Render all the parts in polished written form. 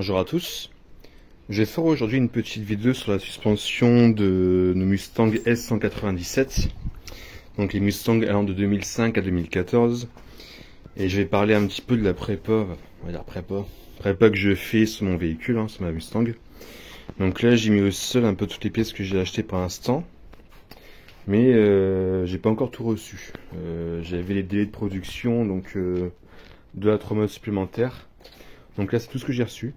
Bonjour à tous, je vais faire aujourd'hui une petite vidéo sur la suspension de nos Mustang S197, donc les Mustangs allant de 2005 à 2014, et je vais parler un petit peu de la prépa, on va dire prépa que je fais sur mon véhicule, sur ma Mustang. Donc là j'ai mis au sol un peu toutes les pièces que j'ai achetées pour l'instant, mais j'ai pas encore tout reçu. J'avais les délais de production, donc 2 à 3 mois supplémentaires. Donc là c'est tout ce que j'ai reçu.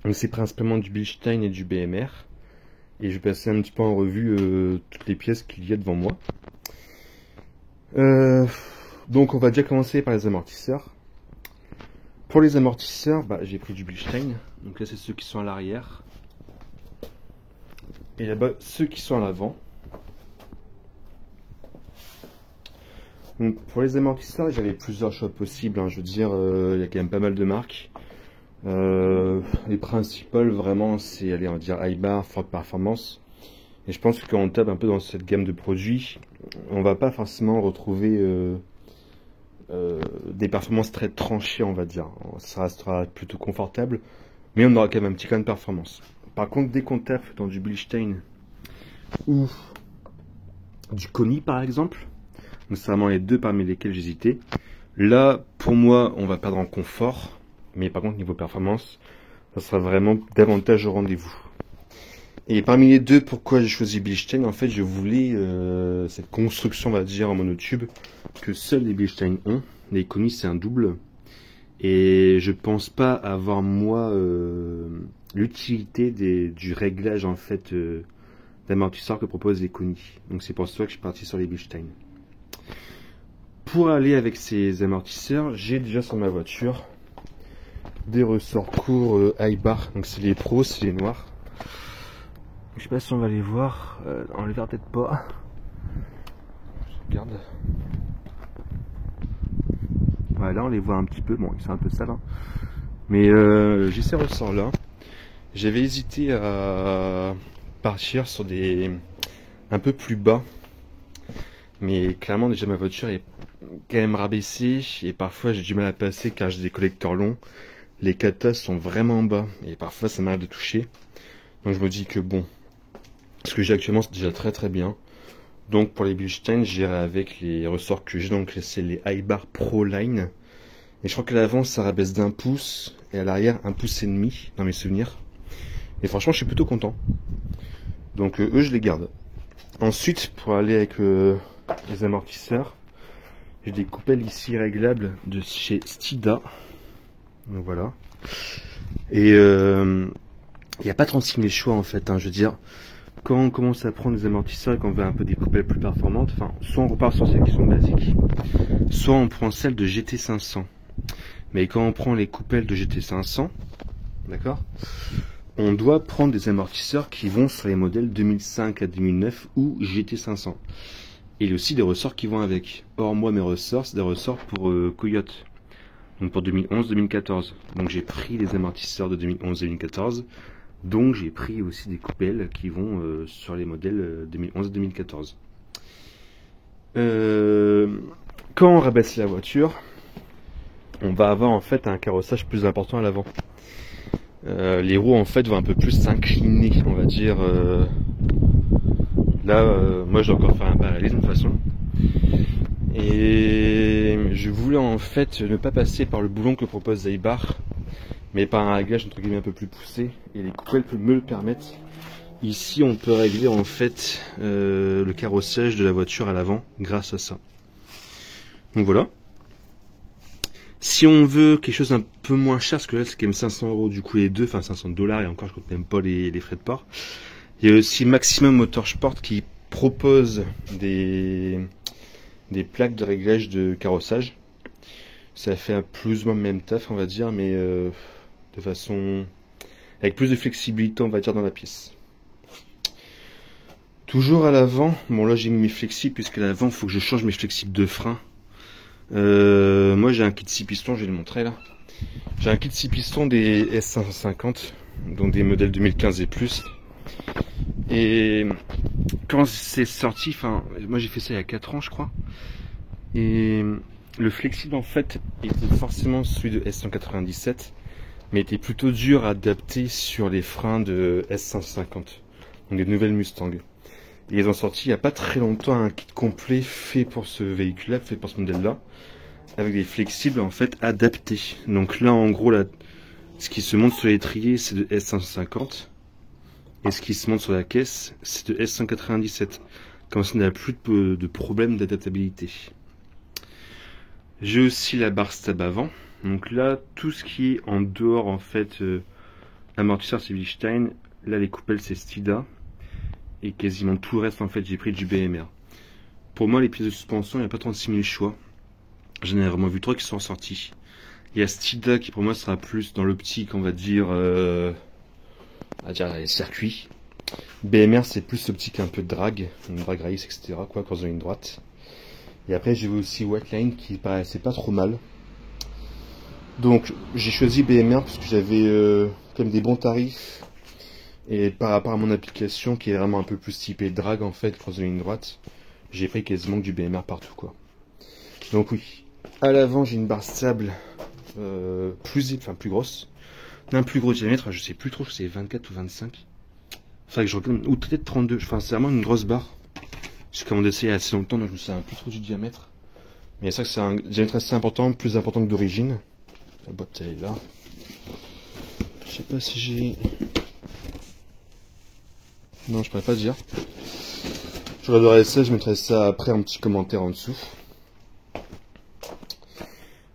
Donc c'est principalement du Bilstein et du BMR. Et je vais passer un petit peu en revue toutes les pièces qu'il y a devant moi. Donc on va déjà commencer par les amortisseurs. Pour les amortisseurs, j'ai pris du Bilstein. Donc là c'est ceux qui sont à l'arrière. Et là-bas ceux qui sont à l'avant. Donc pour les amortisseurs, j'avais plusieurs choix possibles. Je veux dire, il y a quand même pas mal de marques. Les principales vraiment, c'est, allez, on va dire Aybar, Ford Performance. Et je pense que quand on tape un peu dans cette gamme de produits, on va pas forcément retrouver des performances très tranchées, on va dire. Ça restera plutôt confortable, mais on aura quand même un petit gain de performance. Par contre, dès qu'on tape dans du Bilstein ou du Koni par exemple, donc c'est vraiment les deux parmi lesquels j'hésitais. Là, pour moi, on va perdre en confort, mais par contre niveau performance, ça sera vraiment davantage au rendez-vous. Et parmi les deux, pourquoi j'ai choisi Bilstein? En fait, je voulais cette construction, on va dire, en monotube que seuls les Bilstein ont. Les Koni, c'est un double, et je pense pas avoir moi l'utilité du réglage en fait d'amortisseur que proposent les Koni. Donc c'est pour ça que je suis parti sur les Bilstein. Pour aller avec ces amortisseurs, j'ai déjà sur ma voiture des ressorts courts Aybar, donc c'est les pros, c'est les noirs. Je sais pas si on va les voir, on les verra peut-être pas. Je regarde. Voilà, on les voit un petit peu, bon ils sont un peu sales, mais j'ai ces ressorts là. J'avais hésité à partir sur des un peu plus bas, mais clairement déjà ma voiture est quand même rabaissée et parfois j'ai du mal à passer car j'ai des collecteurs longs. Les katas sont vraiment bas et parfois ça m'arrive de toucher. Donc je me dis que bon, ce que j'ai actuellement c'est déjà très très bien. Donc pour les Bilstein, j'irai avec les ressorts que j'ai, donc c'est les Aybar Pro Line. Et je crois qu'à l'avant ça rabaisse d'1 pouce et à l'arrière 1,5 pouce dans mes souvenirs. Et franchement je suis plutôt content. Donc eux je les garde. Ensuite pour aller avec les amortisseurs, j'ai des coupelles ici réglables de chez Stida. Donc voilà. Et il n'y a pas 36 000 choix en fait. Je veux dire, quand on commence à prendre des amortisseurs et qu'on veut un peu des coupelles plus performantes, soit on repart sur celles qui sont basiques, soit on prend celles de GT500. Mais quand on prend les coupelles de GT500, d'accord, on doit prendre des amortisseurs qui vont sur les modèles 2005 à 2009 ou GT500. Et il y a aussi des ressorts qui vont avec. Or moi mes ressorts, c'est des ressorts pour Coyote. Donc pour 2011-2014. Donc j'ai pris les amortisseurs de 2011-2014. Donc j'ai pris aussi des coupelles qui vont sur les modèles 2011-2014. Quand on rabaisse la voiture, on va avoir en fait un carrossage plus important à l'avant. Les roues en fait vont un peu plus s'incliner, on va dire. Là, moi je dois encore faire un parallélisme de toute façon. Et je voulais en fait ne pas passer par le boulon que propose Aybar, mais par un réglage entre guillemets un peu plus poussé, et les coupelles peuvent me le permettre. Ici on peut régler en fait le carrossage de la voiture à l'avant grâce à ça. Donc voilà. Si on veut quelque chose un peu moins cher, parce que là c'est quand même 500 € du coup les deux, enfin 500 $, et encore je compte même pas les frais de port. Il y a aussi Maximum Motorsport qui propose des plaques de réglage de carrossage. Ça fait un plus ou moins le même taf on va dire, mais de façon avec plus de flexibilité on va dire dans la pièce. Toujours à l'avant, bon là j'ai mis mes flexibles puisque à l'avant il faut que je change mes flexibles de frein. Moi j'ai un kit 6 pistons, je vais le montrer là. J'ai un kit 6 pistons des S550, donc des modèles 2015 et plus. Et quand c'est sorti, moi j'ai fait ça il y a 4 ans je crois, et le flexible en fait était forcément celui de S197, mais était plutôt dur à adapter sur les freins de S550, donc des nouvelles Mustang. Et ils ont sorti il n'y a pas très longtemps un kit complet fait pour ce véhicule-là, fait pour ce modèle-là, avec des flexibles en fait adaptés. Donc là en gros, là, ce qui se monte sur l'étrier c'est de S550, et ce qui se monte sur la caisse c'est de S197. Comme ça on n'a plus de problème d'adaptabilité. J'ai aussi la barre stab avant. Donc là, tout ce qui est en dehors, en fait, amortisseur c'est Bilstein. Là, les coupelles c'est Stida. Et quasiment tout le reste, en fait, j'ai pris du BMR. Pour moi, les pièces de suspension, il n'y a pas 36 000 choix. J'en ai vraiment vu 3 qui sont sortis. Il y a Stida qui, pour moi, sera plus dans l'optique, on va dire les circuits. BMR, c'est plus l'optique un peu de drag race, etc. Quoi, quand on a une droite. Et après, j'ai vu aussi Whiteline qui paraissait pas trop mal. Donc, j'ai choisi BMR parce que j'avais quand même des bons tarifs. Et par rapport à mon application qui est vraiment un peu plus typée drag en fait, quand on a une droite, j'ai pris quasiment que du BMR partout quoi. Donc oui, à l'avant j'ai une barre stable plus grosse, d'un plus gros diamètre, je sais plus trop si c'est 24 ou 25. Enfin que je regarde, ou peut-être 32, enfin c'est vraiment une grosse barre. J'ai commandé ça il y a assez longtemps donc je me souviens plus trop du diamètre. Mais c'est vrai que c'est un diamètre assez important, plus important que d'origine. La boîte elle est là. Je sais pas si j'ai... Non, je pourrais pas dire. Je regarderai ça, je mettrai ça après un petit commentaire en dessous.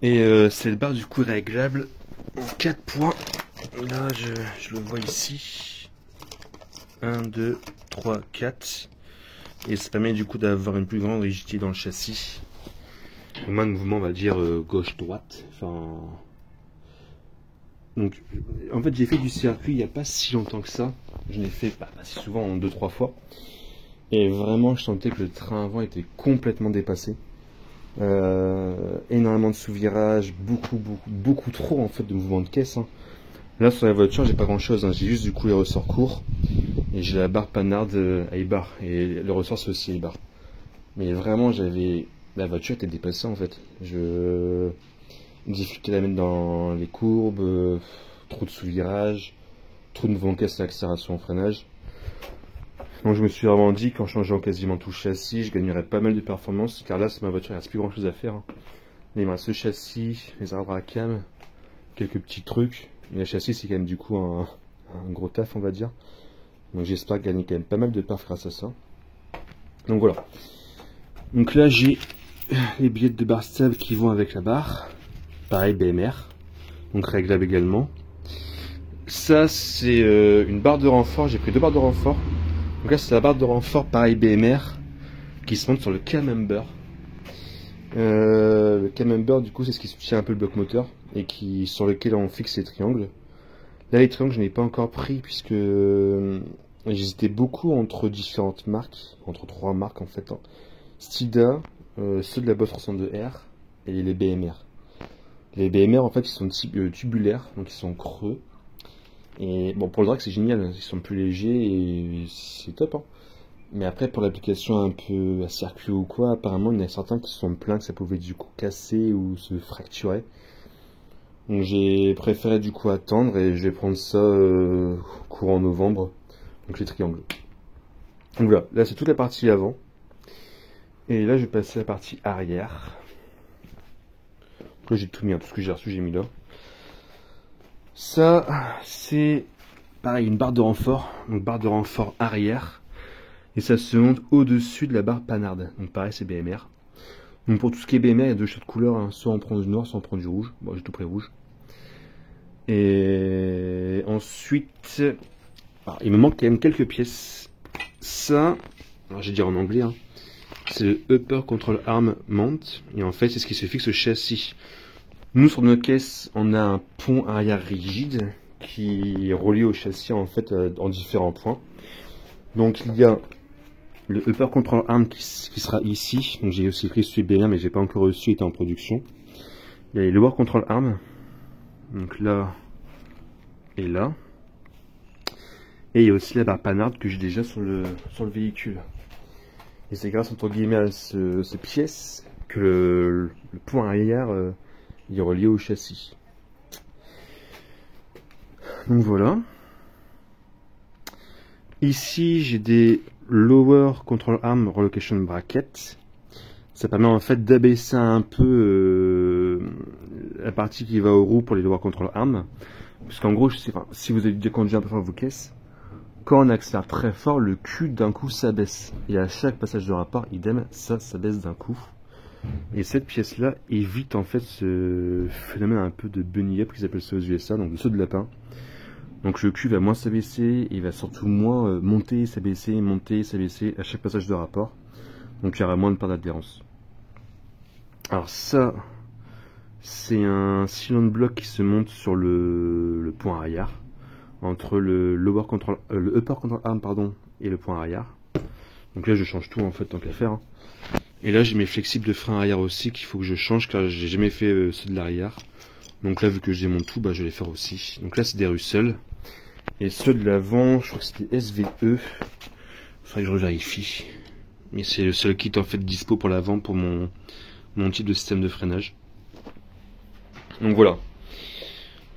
Et c'est le bar du coup réglable en 4 points. Là, je le vois ici. 1, 2, 3, 4. Et ça permet du coup d'avoir une plus grande rigidité dans le châssis. Au moins de mouvement, on va dire gauche-droite. Enfin... Donc, en fait, j'ai fait du circuit il n'y a pas si longtemps que ça. Je l'ai fait pas si souvent, en 2-3 fois. Et vraiment, je sentais que le train avant était complètement dépassé. Énormément de sous-virages, beaucoup trop en fait de mouvements de caisse. Hein. Là, sur la voiture, j'ai pas grand-chose. Hein. J'ai juste du coup les ressorts courts. Et j'ai la barre Panhard à E-bar. Et le ressort, c'est aussi E-bar. Mais vraiment, la voiture était dépassée en fait. Difficulté à la mettre dans les courbes, trop de sous-virages, trop de mouvements de caisse à l'accélération au freinage. Donc je me suis vraiment dit qu'en changeant quasiment tout le châssis, je gagnerais pas mal de performance, car là, c'est ma voiture, il ne reste plus grand chose à faire. Hein. Là, il me reste ce châssis, les arbres à cam, quelques petits trucs. Et le châssis, c'est quand même du coup un gros taf, on va dire. Donc j'espère gagner quand même pas mal de perf grâce à ça. Donc voilà. Donc là, j'ai les billets de barre stable qui vont avec la barre. Pareil, BMR, donc réglable également. Ça, c'est une barre de renfort. J'ai pris 2 barres de renfort. Donc là, c'est la barre de renfort, pareil, BMR, qui se monte sur le camember. Le camember, du coup, c'est ce qui soutient un peu le bloc moteur et sur lequel on fixe les triangles. Là, les triangles, je n'ai pas encore pris puisque j'hésitais beaucoup entre différentes marques, entre 3 marques en fait. Hein. Stida, ceux de la Boss 62R et les BMR. Les BMR en fait ils sont tubulaires, donc ils sont creux. Et bon pour le drag c'est génial, ils sont plus légers et c'est top. Hein. Mais après pour l'application un peu à circuit ou quoi, apparemment il y en a certains qui se sont plaints que ça pouvait du coup casser ou se fracturer. Donc j'ai préféré du coup attendre et je vais prendre ça courant novembre. Donc les triangles. Donc voilà, là c'est toute la partie avant. Et là je vais passer à la partie arrière. Là j'ai tout mis, hein, tout ce que j'ai reçu j'ai mis là. Ça c'est pareil une barre de renfort, donc barre de renfort arrière. Et ça se monte au-dessus de la barre Panhard. Donc pareil c'est BMR. Donc pour tout ce qui est BMR il y a 2 choix de couleurs, hein. Soit on prend du noir, soit on prend du rouge. Bon j'ai tout pris rouge. Et ensuite, alors, il me manque quand même quelques pièces. Ça, alors je vais dire en anglais, hein. C'est le Upper Control Arm Mount. Et en fait c'est ce qui se fixe au châssis. Nous, sur nos caisses, on a un pont arrière rigide qui est relié au châssis en fait en différents points. Donc il y a le Upper Control Arm qui sera ici. Donc j'ai aussi pris celui BMR mais j'ai pas encore reçu, il était en production. Il y a les Lower Control Arm. Donc là et là. Et il y a aussi la barre Panhard que j'ai déjà sur le véhicule. Et c'est grâce entre guillemets à ces pièces que le pont arrière il est relié au châssis. Donc voilà. Ici, j'ai des Lower Control Arm Relocation Brackets. Ça permet en fait d'abaisser un peu la partie qui va aux roues pour les Lower Control Arm. Parce qu'en gros, si vous avez déjà conduit un peu dans vos caisses, quand on accélère très fort, le cul d'un coup s'abaisse. Et à chaque passage de rapport, idem, ça s'abaisse d'un coup. Et cette pièce-là évite en fait ce phénomène un peu de bunny up qu'ils appellent ça aux USA, donc le saut de lapin. Donc le cul va moins s'abaisser, il va surtout moins monter, s'abaisser à chaque passage de rapport. Donc il y aura moins de part d'adhérence. Alors ça, c'est un cylinder block qui se monte sur le point arrière, entre le upper control arm et le point arrière. Donc là je change tout en fait tant qu'à faire. Hein. Et là j'ai mes flexibles de frein arrière aussi qu'il faut que je change car j'ai jamais fait ceux de l'arrière. Donc là vu que je démonte tout, bah, je vais les faire aussi. Donc là c'est des Russell. Et ceux de l'avant, je crois que c'était SVE. Faudrait que je revérifie. Mais c'est le seul kit en fait dispo pour l'avant pour mon type de système de freinage. Donc voilà.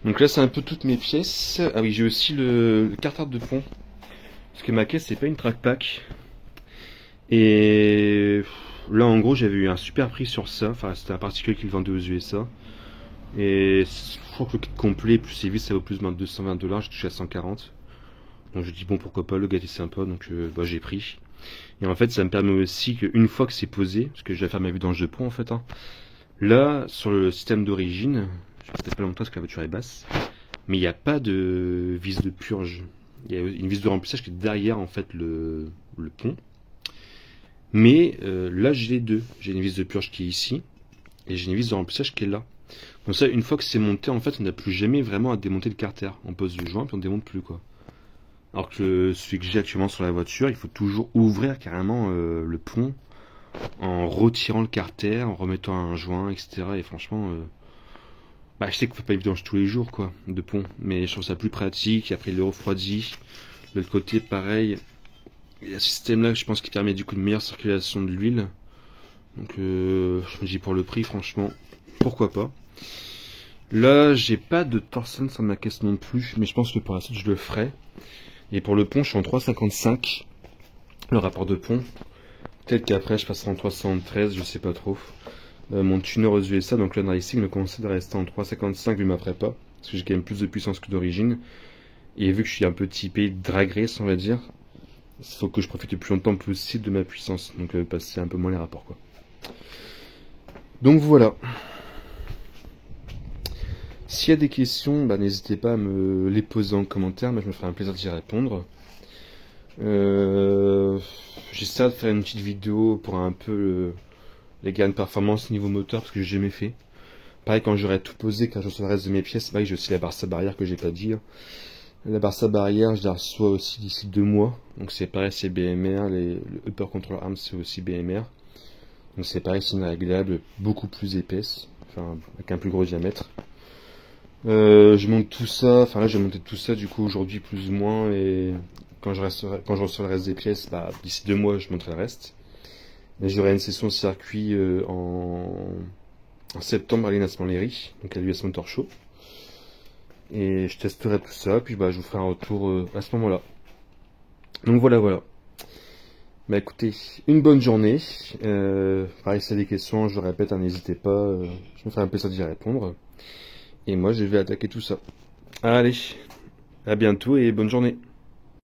Donc là c'est un peu toutes mes pièces. Ah oui, j'ai aussi le carter de pont. Parce que ma caisse c'est pas une track pack. Et là en gros j'avais eu un super prix sur ça. Enfin c'était un particulier qui le vendait aux USA. Et je crois que le kit complet plus les vis ça vaut plus de 220$, j'ai touché à 140. Donc je dis bon pourquoi pas, le gars est sympa donc bah, j'ai pris. Et en fait ça me permet aussi qu'une fois que c'est posé, parce que je vais faire ma vidange de pont en fait, hein, là sur le système d'origine, je ne sais pas longtemps parce que la voiture est basse, mais il n'y a pas de vis de purge. Il y a une vis de remplissage qui est derrière en fait le pont. Mais là j'ai les deux, j'ai une vis de purge qui est ici, et j'ai une vis de remplissage qui est là. Donc ça, une fois que c'est monté, en fait, on n'a plus jamais vraiment à démonter le carter. On pose le joint, puis on démonte plus, quoi. Alors que celui que j'ai actuellement sur la voiture, il faut toujours ouvrir carrément le pont en retirant le carter, en remettant un joint, etc. Et franchement, bah, je sais qu'on fait pas une vidange tous les jours, quoi, de pont. Mais je trouve ça plus pratique. Et après, il le refroidit. De l'autre côté, pareil. Il y a ce système-là, je pense, qui permet du coup une meilleure circulation de l'huile. Donc, je me dis pour le prix, franchement, pourquoi pas. Là, j'ai pas de Torsen sur ma caisse non plus, mais je pense que pour la suite, je le ferai. Et pour le pont, je suis en 3,55, le rapport de pont. Peut-être qu'après, je passerai en 3,73, je sais pas trop. Mon tuner aux USA, donc le Racing, me conseille de rester en 3,55 vu ma prépa, parce que j'ai quand même plus de puissance que d'origine. Et vu que je suis un peu typé drag race, on va dire, il faut que je profite le plus longtemps possible de ma puissance, donc passer un peu moins les rapports, quoi. Donc voilà. S'il y a des questions, bah, n'hésitez pas à me les poser en commentaire, moi je me ferai un plaisir d'y répondre. J'essaie de faire une petite vidéo pour un peu les gains de performance niveau moteur parce que j'ai jamais fait. Pareil quand j'aurai tout posé, quand je reçois le reste de mes pièces, pareil j'ai aussi la barre barrière que j'ai pas dit. La barre barrière je la reçois aussi d'ici 2 mois, donc c'est pareil c'est BMR, le Upper Control Arm c'est aussi BMR. Donc c'est pareil c'est une réglable beaucoup plus épaisse, enfin avec un plus gros diamètre. Je monte tout ça, enfin là j'ai monté tout ça du coup aujourd'hui plus ou moins et quand je reçois le reste des pièces, bah, d'ici 2 mois je monterai le reste. Et j'aurai une session circuit en septembre à l'Inas Montlhéry, donc à l'US Motor Show. Et je testerai tout ça, puis bah, je vous ferai un retour à ce moment-là. Donc voilà. Bah écoutez, une bonne journée. Pareil, si y a des questions, je le répète, hein, n'hésitez pas, je me ferai un plaisir d'y répondre. Et moi, je vais attaquer tout ça. Allez, à bientôt et bonne journée.